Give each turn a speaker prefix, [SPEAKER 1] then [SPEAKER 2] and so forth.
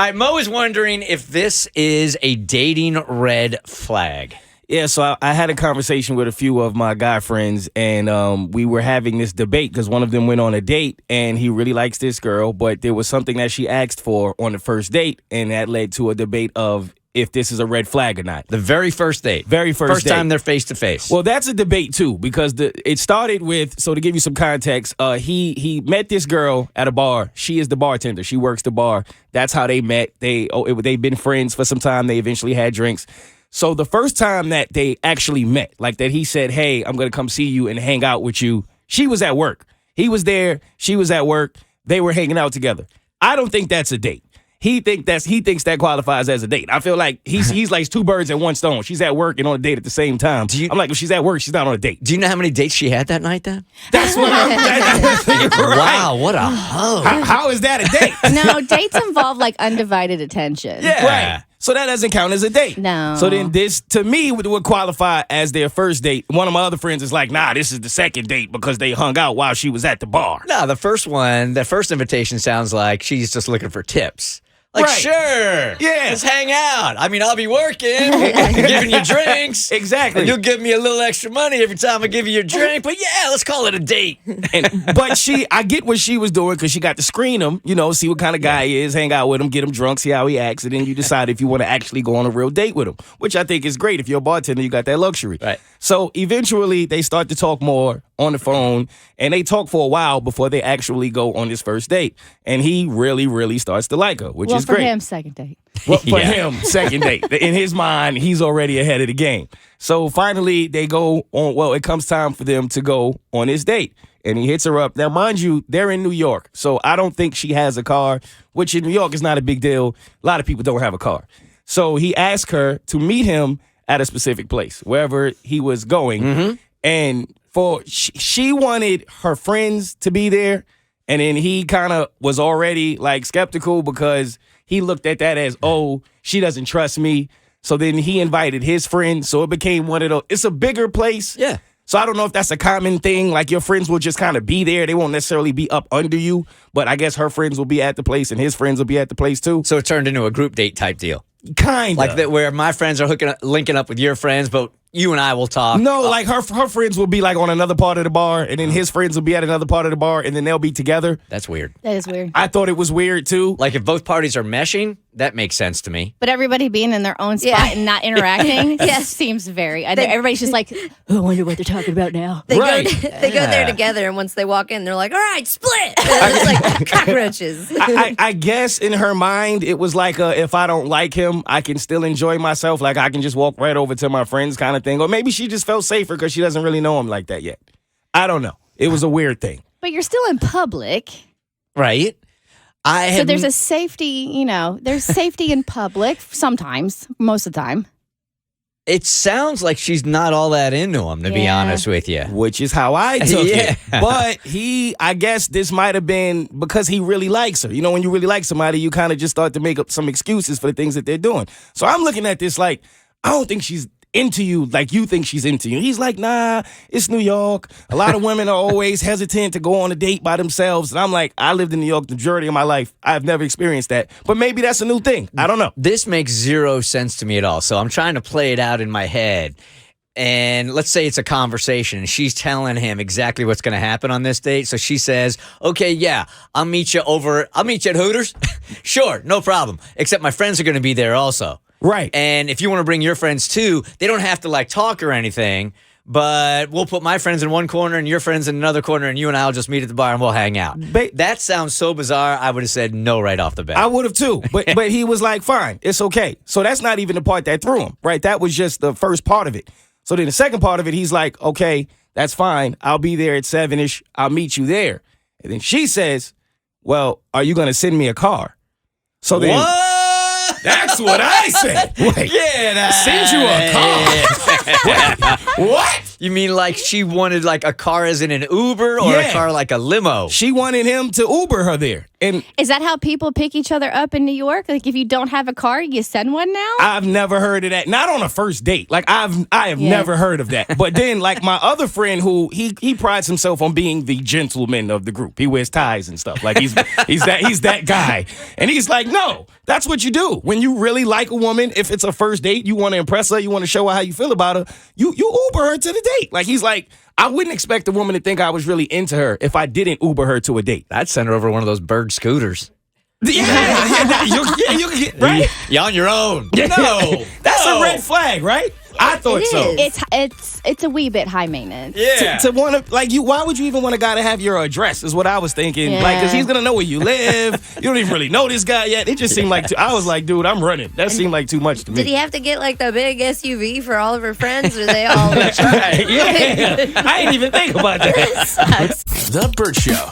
[SPEAKER 1] right, Mo is wondering if this is a dating red flag.
[SPEAKER 2] Yeah, so I had a conversation with a few of my guy friends, and we were having this debate because one of them went on a date, and he really likes this girl, but there was something that she asked for on the first date, and that led to a debate of if this is a red flag or not.
[SPEAKER 1] The very first date.
[SPEAKER 2] First
[SPEAKER 1] time they're face-to-face.
[SPEAKER 2] Well, that's a debate, too, because it started with, so to give you some context, he met this girl at a bar. She is the bartender. She works the bar. That's how they met. They've been friends for some time. They eventually had drinks. So the first time that they actually met, like that he said, hey, I'm going to come see you and hang out with you, she was at work. He was there. She was at work. They were hanging out together. I don't think that's a date. He thinks that qualifies as a date. I feel like he's like two birds in one stone. She's at work and on a date at the same time. I'm like, if she's at work, she's not on a date.
[SPEAKER 1] Do you know how many dates she had that night then?
[SPEAKER 2] That's what I'm thinking.
[SPEAKER 1] Wow, what a hoe.
[SPEAKER 2] How is that a date?
[SPEAKER 3] No, dates involve like undivided attention.
[SPEAKER 1] Yeah.
[SPEAKER 2] Right. So that doesn't count as a date.
[SPEAKER 3] No.
[SPEAKER 2] So then this, to me, would qualify as their first date. One of my other friends is like, nah, this is the second date because they hung out while she was at the bar.
[SPEAKER 1] No, the first invitation sounds like she's just looking for tips. Like,
[SPEAKER 2] right.
[SPEAKER 1] Sure.
[SPEAKER 2] Yeah.
[SPEAKER 1] Let's hang out. I mean, I'll be working, giving you drinks.
[SPEAKER 2] Exactly.
[SPEAKER 1] And you'll give me a little extra money every time I give you a drink. But yeah, let's call it a date.
[SPEAKER 2] But I get what she was doing because she got to screen him, see what kind of guy he is, hang out with him, get him drunk, see how he acts, and then you decide if you want to actually go on a real date with him, which I think is great. If you're a bartender, you got that luxury.
[SPEAKER 1] Right.
[SPEAKER 2] So eventually they start to talk more on the phone, and they talk for a while before they actually go on this first date. And he really, really starts to like her, which is great.
[SPEAKER 3] For him, second date.
[SPEAKER 2] Well, for him, second date. In his mind, he's already ahead of the game. So finally, they go on. Well, it comes time for them to go on this date. And he hits her up. Now, mind you, they're in New York. So I don't think she has a car, which in New York is not a big deal. A lot of people don't have a car. So he asked her to meet him at a specific place, wherever he was going. Mm-hmm. And she wanted her friends to be there. And then he kind of was already like skeptical because he looked at that as, oh, she doesn't trust me. So then he invited his friends. So it became one of those. It's a bigger place.
[SPEAKER 1] Yeah.
[SPEAKER 2] So I don't know if that's a common thing. Like your friends will just kind of be there. They won't necessarily be up under you. But I guess her friends will be at the place and his friends will be at the place too.
[SPEAKER 1] So it turned into a group date type deal.
[SPEAKER 2] Kind of.
[SPEAKER 1] Like that, where my friends are linking up with your friends, but you and I will talk.
[SPEAKER 2] No, like her friends will be like on another part of the bar, and then his friends will be at another part of the bar, and then they'll be together.
[SPEAKER 1] That's weird.
[SPEAKER 3] That is weird.
[SPEAKER 2] I thought it was weird too.
[SPEAKER 1] Like if both parties are meshing, that makes sense to me.
[SPEAKER 3] But everybody being in their own spot and not interacting seems very... everybody's just like, oh, I wonder what they're talking about now.
[SPEAKER 4] They
[SPEAKER 2] Right.
[SPEAKER 4] go there together, and once they walk in, they're like, all right, split. It's like cockroaches.
[SPEAKER 2] I guess in her mind, it was like if I don't like him, I can still enjoy myself. Like I can just walk right over to my friends kind of thing. Or maybe she just felt safer because she doesn't really know him like that yet. I don't know. It was a weird thing.
[SPEAKER 3] But you're still in public.
[SPEAKER 1] Right.
[SPEAKER 3] So there's a safety, there's safety in public sometimes, most of the time.
[SPEAKER 1] It sounds like she's not all that into him, to be honest with you.
[SPEAKER 2] Which is how I took it. But I guess this might have been because he really likes her. When you really like somebody, you kind of just start to make up some excuses for the things that they're doing. So I'm looking at this like, I don't think she's into you like you think she's into you. He's like, nah, it's New York. A lot of women are always hesitant to go on a date by themselves. And I'm like, I lived in New York the majority of my life. I've never experienced that. But maybe that's a new thing. I don't know.
[SPEAKER 1] This makes zero sense to me at all. So I'm trying to play it out in my head. And let's say it's a conversation and she's telling him exactly what's going to happen on this date. So she says, okay, yeah, I'll meet you at Hooters. Sure, no problem. Except my friends are going to be there also.
[SPEAKER 2] Right.
[SPEAKER 1] And if you want to bring your friends too, they don't have to like talk or anything, but we'll put my friends in one corner and your friends in another corner and you and I will just meet at the bar and we'll hang out. That sounds so bizarre. I would have said no right off the bat.
[SPEAKER 2] I would have too. But he was like, fine, it's okay. So that's not even the part that threw him, right? That was just the first part of it. So then the second part of it, he's like, okay, that's fine. I'll be there at 7-ish. I'll meet you there. And then she says, well, are you going to send me a car? So then...
[SPEAKER 1] What?
[SPEAKER 2] That's what I said. Wait, send you a car? What?
[SPEAKER 1] You mean like she wanted like a car as in an Uber or a car like a limo?
[SPEAKER 2] She wanted him to Uber her there. And
[SPEAKER 3] Is that how people pick each other up in New York? Like, if you don't have a car, you send one now?
[SPEAKER 2] I've never heard of that. Not on a first date. Like I have never heard of that. But then like my other friend who he prides himself on being the gentleman of the group. He wears ties and stuff. Like he's that guy. And he's like, no, that's what you do. When you really like a woman, if it's a first date, you want to impress her, you want to show her how you feel about her, you Uber her to the date. Like he's like, I wouldn't expect a woman to think I was really into her if I didn't Uber her to a date.
[SPEAKER 1] I'd send her over one of those Bird scooters.
[SPEAKER 2] You right?
[SPEAKER 1] You're on your own.
[SPEAKER 2] No, that's a red flag, right? I thought so.
[SPEAKER 3] It's a wee bit high maintenance.
[SPEAKER 1] Yeah.
[SPEAKER 2] To want to, like, why would you even want a guy to have your address is what I was thinking.
[SPEAKER 3] Yeah.
[SPEAKER 2] Like, because he's going to know where you live. You don't even really know this guy yet. It just seemed like, I was like, dude, I'm running. That seemed like too much to me.
[SPEAKER 4] Did he have to get like the big SUV for all of her friends? Or they all?
[SPEAKER 2] Right, yeah. I didn't even think about that.
[SPEAKER 4] Sucks.
[SPEAKER 5] The Bert Show.